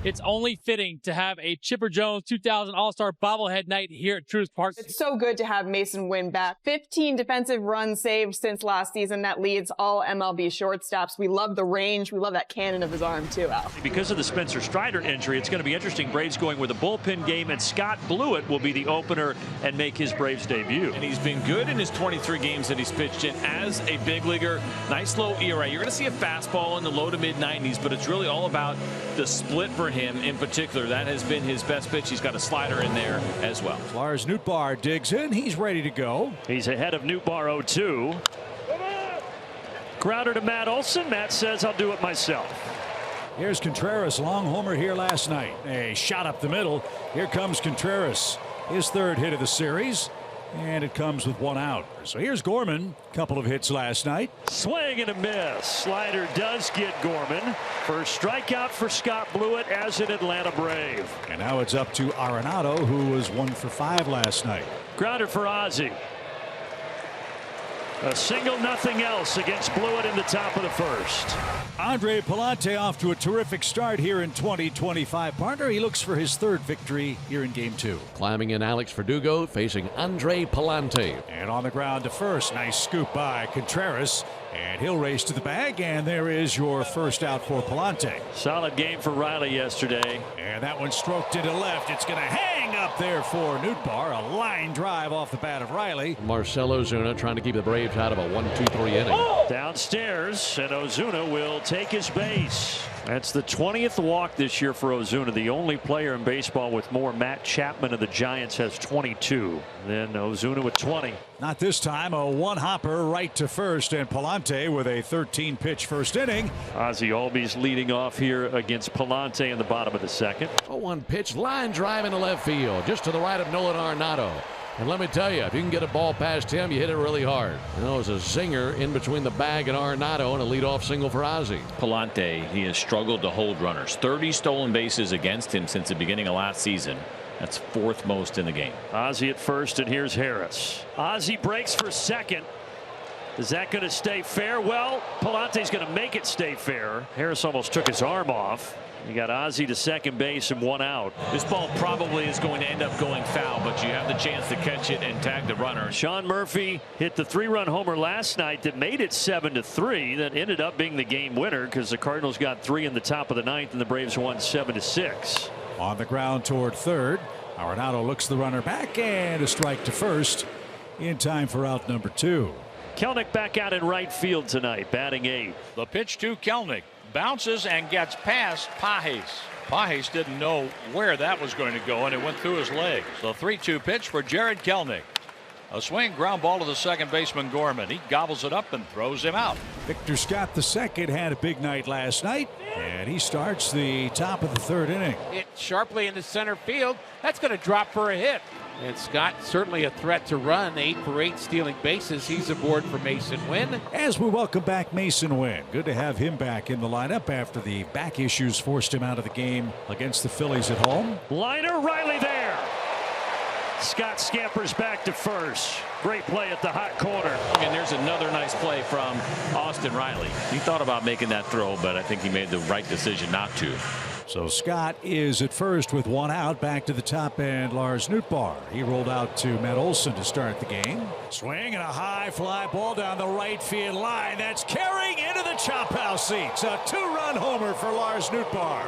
It's only fitting to have a Chipper Jones 2000 All-Star bobblehead night here at Truist Park. It's so good to have Mason Wynn back. 15 defensive runs saved since last season. That leads all MLB shortstops. We love the range. We love that cannon of his arm, too, Al. Because of the Spencer Strider injury, it's going to be interesting. Braves going with a bullpen game, and Scott Blewett will be the opener and make his Braves debut. And he's been good in his 23 games that he's pitched in as a big leaguer. Nice low ERA. You're going to see a fastball in the low to mid 90s, but it's really all about the split for him in particular. That has been his best pitch. He's got a slider in there as well. Lars Nootbaar digs in. He's ready to go. He's ahead of Nootbaar 0-2. Grounder to Matt Olson. Matt says, I'll do it myself. Here's Contreras, long homer here last night. A shot up the middle. Here comes Contreras, his third hit of the series. And it comes with one out. So here's Gorman. Couple of hits last night. Swing and a miss. Slider does get Gorman. First strikeout for Scott Blewett as an Atlanta Brave. And now it's up to Arenado, who was 1 for 5 last night. Grounder for Ozzie. A single, nothing else against Blewett in the top of the first. Andre Pallante off to a terrific start here in 2025. Partner, he looks for his third victory here in Game 2. Climbing in Alex Verdugo facing Andre Pallante. And on the ground to first. Nice scoop by Contreras. And he'll race to the bag, and there is your first out for Pallante. Solid game for Riley yesterday. And that one stroked into left. It's going to hang up there for Nootbaar. A line drive off the bat of Riley. Marcell Ozuna trying to keep the Braves out of a 1-2-3 inning. Downstairs, and Ozuna will take his base. That's the 20th walk this year for Ozuna. The only player in baseball with more. Matt Chapman of the Giants has 22. Then Ozuna with 20. Not this time. A one-hopper right to first, and Pallante with a 13-pitch first inning. Ozzie Albies leading off here against Pallante in the bottom of the second. 0-1 pitch, line drive into left field, just to the right of Nolan Arenado. And let me tell you, if you can get a ball past him, you hit it really hard. You know, it was a zinger in between the bag and Arenado, and a leadoff single for Ozzie. Pallante, he has struggled to hold runners. 30 stolen bases against him since the beginning of last season. That's fourth most in the game. Ozzie at first, and here's Harris. Ozzie breaks for second. Is that going to stay fair? Well, Pallante's going to make it stay fair. Harris almost took his arm off. You got Ozzie to second base and one out. This ball probably is going to end up going foul, but you have the chance to catch it and tag the runner. Sean Murphy hit the 3-run homer last night that made it 7-3. That ended up being the game winner because the Cardinals got 3 in the top of the 9th and the Braves won 7-6. On the ground toward third. Arenado looks the runner back, and a strike to first in time for out number 2. Kelenic back out in right field tonight, batting 8th. The pitch to Kelenic. Bounces and gets past Pages. Pages didn't know where that was going to go, and it went through his legs. The 3-2 pitch for Jared Kelenic. A swing ground ball to the second baseman Gorman. He gobbles it up and throws him out. Victor Scott II had a big night last night, and he starts the top of the third inning. Hit sharply into center field. That's going to drop for a hit. And Scott certainly a threat to run. 8 for 8 stealing bases. He's aboard for Mason Wynn. As we welcome back Mason Wynn. Good to have him back in the lineup after the back issues forced him out of the game against the Phillies at home. Liner, Riley there. Scott scampers back to first. Great play at the hot corner. And there's another nice play from Austin Riley. He thought about making that throw, but I think he made the right decision not to. So Scott is at first with one out. Back to the top end, Lars Nootbaar. He rolled out to Matt Olson to start the game. Swing and a high fly ball down the right field line. That's carrying into the chop house seats. A 2-run homer for Lars Nootbaar.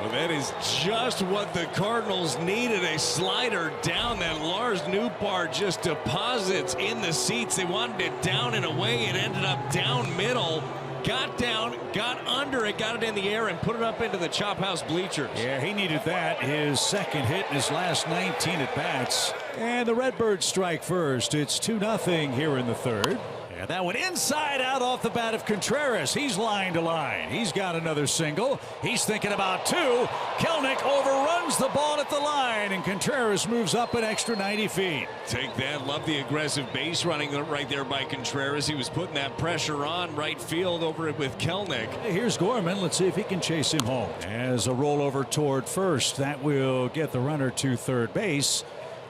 Well, that is just what the Cardinals needed, a slider down that Lars Nootbaar just deposits in the seats. They wanted it down and away. It ended up down middle. Got down, got under it, got it in the air, and put it up into the chop house bleachers. Yeah, he needed that. His second hit in his last 19 at-bats. And the Redbirds strike first. It's 2-0 here in the third. And that one inside out off the bat of Contreras. He's line to line. He's got another single. He's thinking about 2. Kelenic overruns the ball at the line, and Contreras moves up an extra 90 feet. Take that. Love the aggressive base running right there by Contreras. He was putting that pressure on right field over it with Kelenic. Here's Gorman. Let's see if he can chase him home. As a rollover toward first, that will get the runner to third base.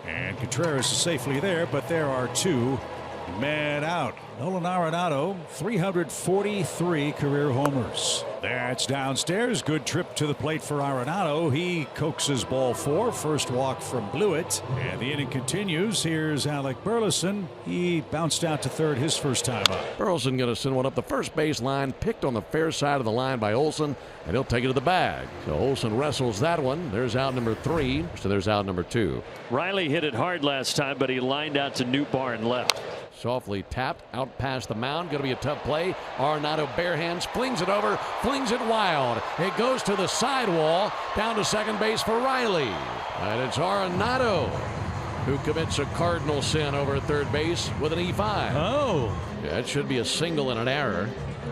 And Contreras is safely there, but there are 2 Men out. Nolan Arenado, 343 career homers. That's downstairs. Good trip to the plate for Arenado. He coaxes ball 4. First walk from Blewett. And the inning continues. Here's Alec Burleson. He bounced out to third his first time up. Burleson going to send one up the first base line, picked on the fair side of the line by Olson, and he'll take it to the bag. So Olson wrestles that one. There's out number 3. So there's out number 2. Riley hit it hard last time, but he lined out to Newbar and left. Softly tapped out past the mound. Going to be a tough play. Arenado bare hands, flings it over, flings it wild. It goes to the sidewall, down to second base for Riley. And it's Arenado who commits a cardinal sin over at third base with an E5. Oh. Yeah, it should be a single and an error.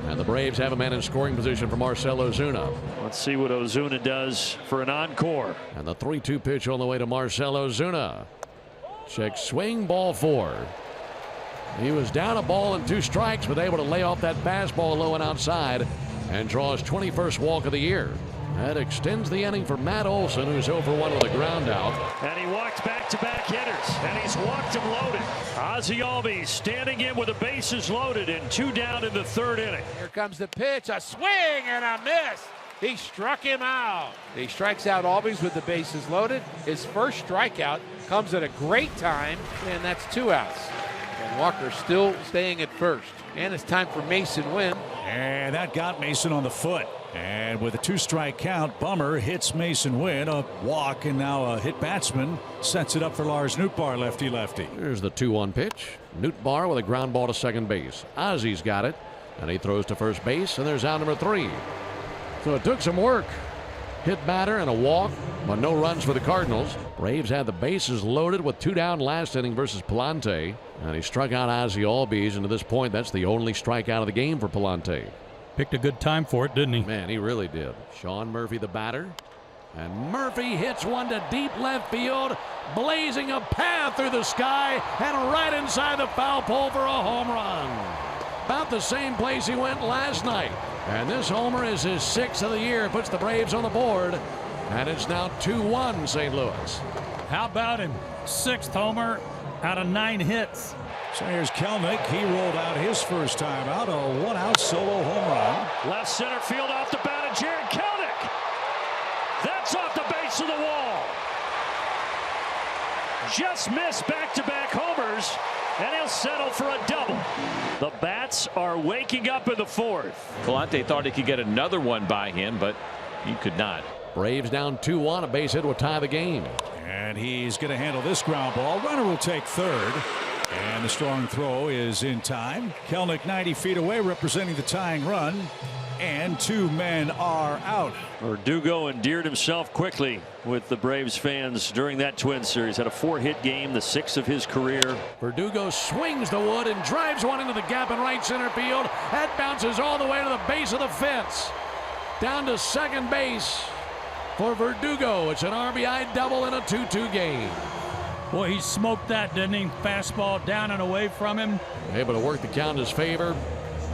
And the Braves have a man in scoring position for Marcell Ozuna. Let's see what Ozuna does for an encore. And the 3-2 pitch on the way to Marcell Ozuna. Check swing, ball 4. He was down a ball and 2 strikes, but able to lay off that fastball low and outside and draws 21st walk of the year. That extends the inning for Matt Olson, who's 0 for 1 with a ground out. And he walked back-to-back hitters, and he's walked them loaded. Ozzie Albies standing in with the bases loaded and 2 down in the 3rd inning. Here comes the pitch, a swing and a miss. He struck him out. He strikes out Albies with the bases loaded. His first strikeout comes at a great time, and that's 2 outs. And Walker still staying at first. And it's time for Mason Wynn. And that got Mason on the foot. And with a 2-strike count, Bummer hits Mason Wynn. A walk and now a hit batsman sets it up for Lars Nootbaar, lefty-lefty. Here's the 2-1 pitch. Nootbaar with a ground ball to second base. Ozzie's got it. And he throws to first base, and there's out number 3. So it took some work. Hit batter and a walk, but no runs for the Cardinals. Braves had the bases loaded with 2 down last inning versus Palante. And he struck out Ozzie Albies, and to this point, that's the only strikeout of the game for Palante. Picked a good time for it, didn't he? Man, he really did. Sean Murphy, the batter. And Murphy hits one to deep left field, blazing a path through the sky and right inside the foul pole for a home run. About the same place he went last night. And this homer is his 6th of the year. Puts the Braves on the board. And it's now 2-1 St. Louis. How about him? 6th homer out of 9 hits. So here's Kelnick. He rolled out his first time out. A 1-out solo home run. Left center field off the bat of Jared Kelnick. That's off the base of the wall. Just missed back-to-back homers, and he'll settle for a double. The bats are waking up in the 4th. Palante thought he could get another one by him, but he could not. Braves down 2-1. A base hit will tie the game. And he's going to handle this ground ball. Runner will take third. And the strong throw is in time. Kelnick 90 feet away, representing the tying run. And 2 men are out. Verdugo endeared himself quickly with the Braves fans during that Twins series. Had a 4-hit game, the 6th of his career. Verdugo swings the wood and drives one into the gap in right center field. That bounces all the way to the base of the fence. Down to second base for Verdugo. It's an RBI double in a 2-2 game. Boy, he smoked that, didn't he? Fastball down and away from him. Able to work the count in his favor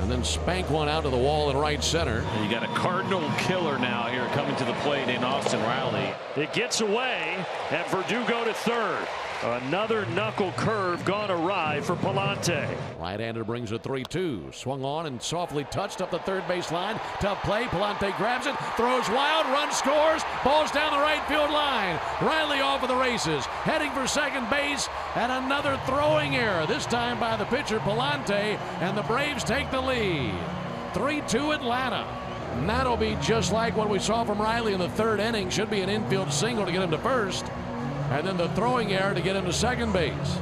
and then spank one out to the wall in right center. And you got a Cardinal killer now here coming to the plate in Austin Riley. It gets away, and Verdugo to third. Another knuckle curve gone awry for Palante. Right-hander brings a 3-2. Swung on and softly touched up the third base line. Tough play. Palante grabs it, throws wild, run scores, balls down the right field line. Riley off of the races, heading for second base, and another throwing error, this time by the pitcher Palante, and the Braves take the lead. 3-2 Atlanta. And that'll be just like what we saw from Riley in the 3rd inning. Should be an infield single to get him to first. And then the throwing error to get him to second base.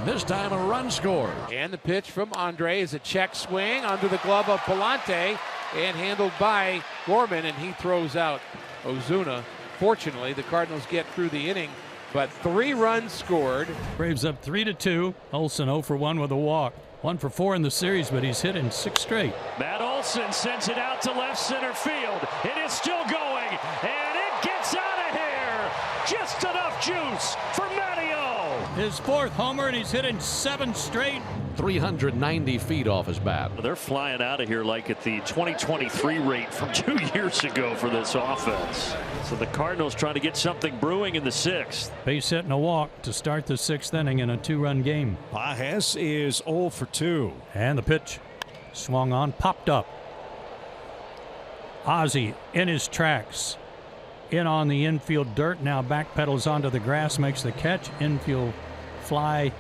This time a run scored. And the pitch from Andre is a check swing under the glove of Palante and handled by Gorman, and he throws out Ozuna. Fortunately, the Cardinals get through the inning, but 3 runs scored. Braves up 3-2. Olson 0 for 1 with a walk. 1 for 4 in the series, but he's hit in 6 straight. Matt Olson sends it out to left center field. It is still going, and it gets out of here. Just enough juice for Matteo. His 4th homer, and he's hit in 7 straight. 390 feet off his bat. They're flying out of here like at the 2023 rate from 2 years ago for this offense. So the Cardinals trying to get something brewing in the 6th. Base hit and a walk to start the 6th inning in a 2-run game. Pages is 0 for 2. And the pitch swung on, popped up. Ozzie in his tracks. In on the infield dirt, now backpedals onto the grass, makes the catch. Infield fly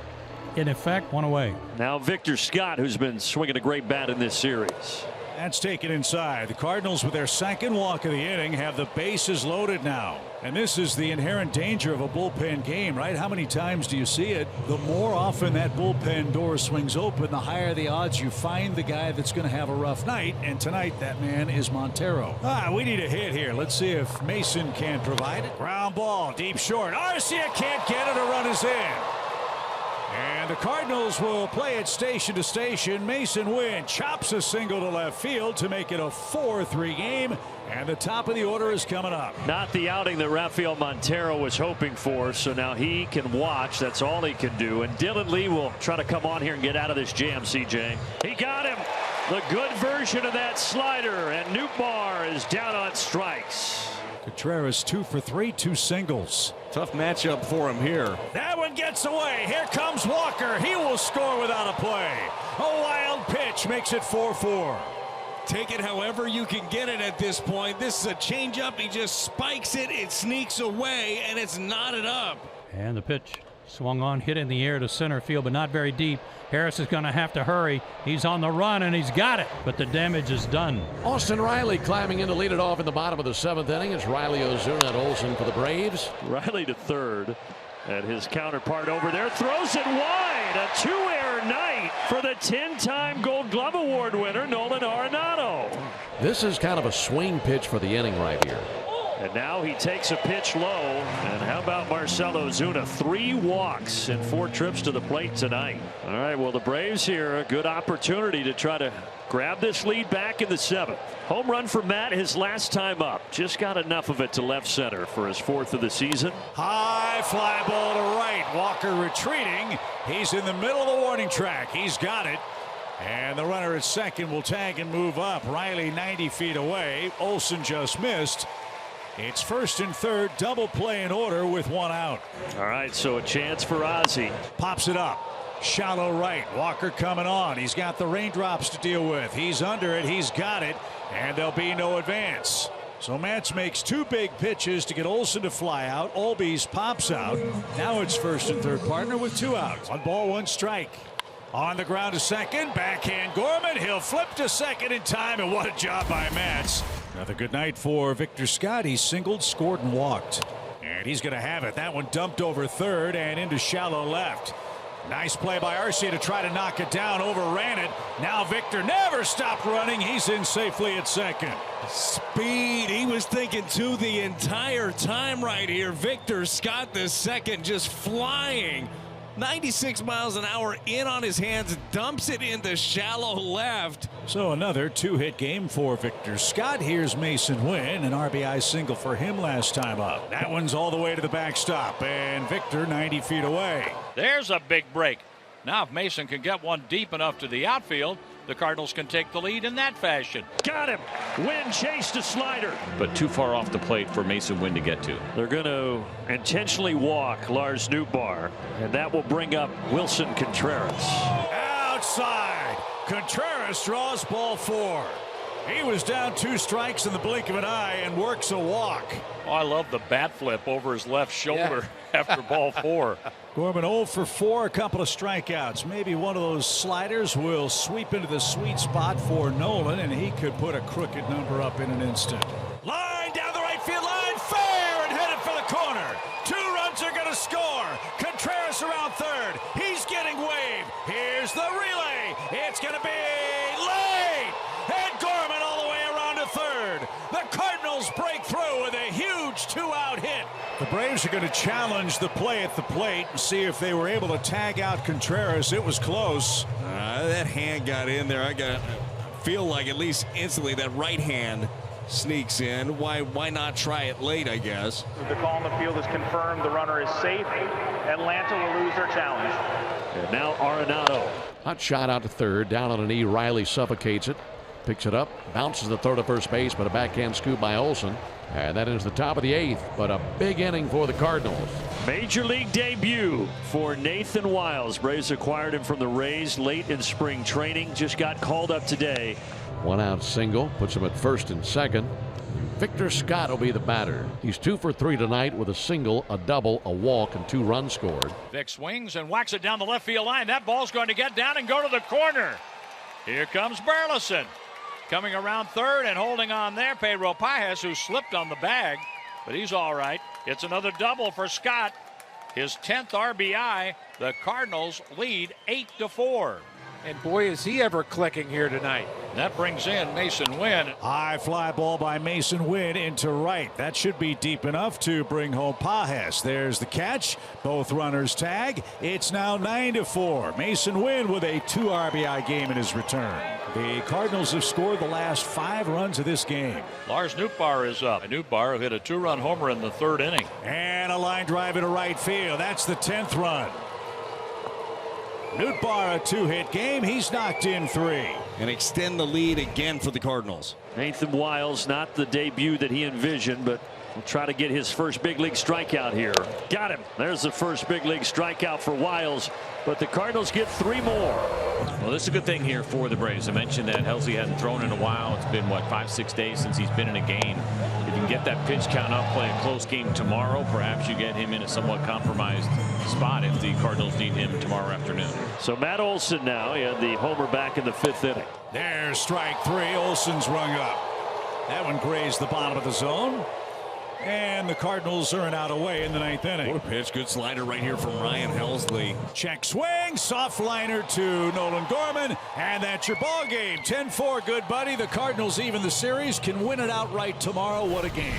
in effect, one away. Now Victor Scott, who's been swinging a great bat in this series. That's taken inside. The Cardinals, with their 2nd walk of the inning, have the bases loaded now. And this is the inherent danger of a bullpen game, right? How many times do you see it? The more often that bullpen door swings open, the higher the odds you find the guy that's going to have a rough night. And tonight, that man is Montero. We need a hit here. Let's see if Mason can provide it. Ground ball, deep short. Arcia can't get it. A run is in. And the Cardinals will play it station to station. Mason Wynn chops a single to left field to make it a 4-3 game. And the top of the order is coming up. Not the outing that Rafael Montero was hoping for. So now he can watch. That's all he can do. And Dylan Lee will try to come on here and get out of this jam, CJ. He got him. The good version of that slider. And Nootbaar is down on strikes. Contreras 2 for 3, 2 singles. Tough matchup for him here. That one gets away. Here comes Walker. He will score without a play. A wild pitch makes it 4-4. Take it however you can get it at this point. This is a changeup. He just spikes it. It sneaks away, and it's knotted up. And the pitch swung on, hit in the air to center field, but not very deep. Harris is going to have to hurry. He's on the run, and he's got it, but the damage is done. Austin Riley climbing in to lead it off in the bottom of the 7th inning. It's Riley, Ozuna, and Olsen for the Braves. Riley to third, and his counterpart over there throws it wide. A 2-error night for the 10-time Gold Glove Award winner, Nolan Arenado. This is kind of a swing pitch for the inning right here. And now he takes a pitch low. And how about Marcell Ozuna? 3 walks and 4 trips to the plate tonight. All right, well, the Braves here, a good opportunity to try to grab this lead back in the 7th. Home run for Matt his last time up. Just got enough of it to left center for his 4th of the season. High fly ball to right. Walker retreating. He's in the middle of the warning track. He's got it. And the runner at second will tag and move up. Riley 90 feet away. Olsen just missed. It's first and third, double play in order with 1 out. All right, so a chance for Ozzie. Pops it up. Shallow right. Walker coming on. He's got the raindrops to deal with. He's under it. He's got it. And there'll be no advance. So Matz makes 2 big pitches to get Olsen to fly out. Olbies pops out. Now it's first and third partner with 2 outs. 1 ball, 1 strike. On the ground to second. Backhand Gorman. He'll flip to second in time. And what a job by Matz. Another good night for Victor Scott. He singled, scored, and walked. And he's going to have it. That one dumped over third and into shallow left. Nice play by Arcia to try to knock it down. Overran it. Now Victor never stopped running. He's in safely at second. Speed. He was thinking too the entire time right here. Victor Scott the second just flying. 96 miles an hour in on his hands, dumps it into shallow left. So another 2-hit game for Victor Scott. Here's Mason Wynn, an RBI single for him last time up. That one's all the way to the backstop, and Victor 90 feet away. There's a big break. Now if Mason can get one deep enough to the outfield, the Cardinals can take the lead in that fashion. Got him. Wynn chased a slider. But too far off the plate for Mason Wynn to get to. They're going to intentionally walk Lars Nootbaar, and that will bring up Wilson Contreras. Outside. Contreras draws ball 4. He was down 2 strikes in the blink of an eye and works a walk. Oh, I love the bat flip over his left shoulder after ball 4. Gorman 0 for 4, a couple of strikeouts. Maybe one of those sliders will sweep into the sweet spot for Nolan, and he could put a crooked number up in an instant. Line down the right field line, fair, and headed for the corner. 2 runs are going to score. Contreras around third. He's getting waved. Here's the relay. It's going to be late. And Gorman all the way around to third. The Cardinals break through with a huge 2-out hit. The Braves are going to challenge the play at the plate and see if they were able to tag out Contreras. It was close. That hand got in there. I feel like at least instantly that right hand sneaks in. Why not try it late, I guess. The call on the field is confirmed. The runner is safe. Atlanta will lose their challenge. And now Arenado Hot shot out to third. Down on a knee. Riley suffocates it. Picks it up. Bounces the throw to first base, but a backhand scoop by Olson. And that is the top of the 8th, but a big inning for the Cardinals. Major league debut for Nathan Wiles. Braves acquired him from the Rays late in spring training. Just got called up today. 1 out single. Puts him at first and second. Victor Scott will be the batter. He's 2 for 3 tonight with a single, a double, a walk, and 2 runs scored. Vic swings and whacks it down the left field line. That ball's going to get down and go to the corner. Here comes Burleson. Coming around third and holding on there, Pedro Pajes, who slipped on the bag, but he's all right. It's another double for Scott. His 10th RBI. The Cardinals lead 8-4. And boy, is he ever clicking here tonight. That brings in Mason Wynn. High fly ball by Mason Wynn into right. That should be deep enough to bring home Pajes. There's the catch. Both runners tag. It's now 9-4. Mason Wynn with a 2 RBI game in his return. The Cardinals have scored the last 5 runs of this game. Lars Nootbaar is up. Nootbaar hit a 2-run homer in the 3rd inning. And a line drive into right field. That's the 10th run. Nootbaar, a 2-hit game. He's knocked in 3. And extend the lead again for the Cardinals. Nathan Wiles, not the debut that he envisioned, but will try to get his first big league strikeout here. Got him. There's the first big league strikeout for Wiles, but the Cardinals get 3 more. Well, this is a good thing here for the Braves. I mentioned that Helsley hadn't thrown in a while. It's been, what, 5-6 days since he's been in a game. If you can get that pitch count up, play a close game tomorrow, perhaps you get him in a somewhat compromised spot if the Cardinals need him tomorrow afternoon. So Matt Olson now, he had the homer back in the 5th inning. There's strike 3. Olson's rung up. That one grazed the bottom of the zone. And the Cardinals are out away in the 9th inning. What a pitch. Good slider right here from Ryan Helsley. Check swing. Soft liner to Nolan Gorman. And that's your ball game. 10-4, good buddy. The Cardinals even the series, can win it outright tomorrow. What a game.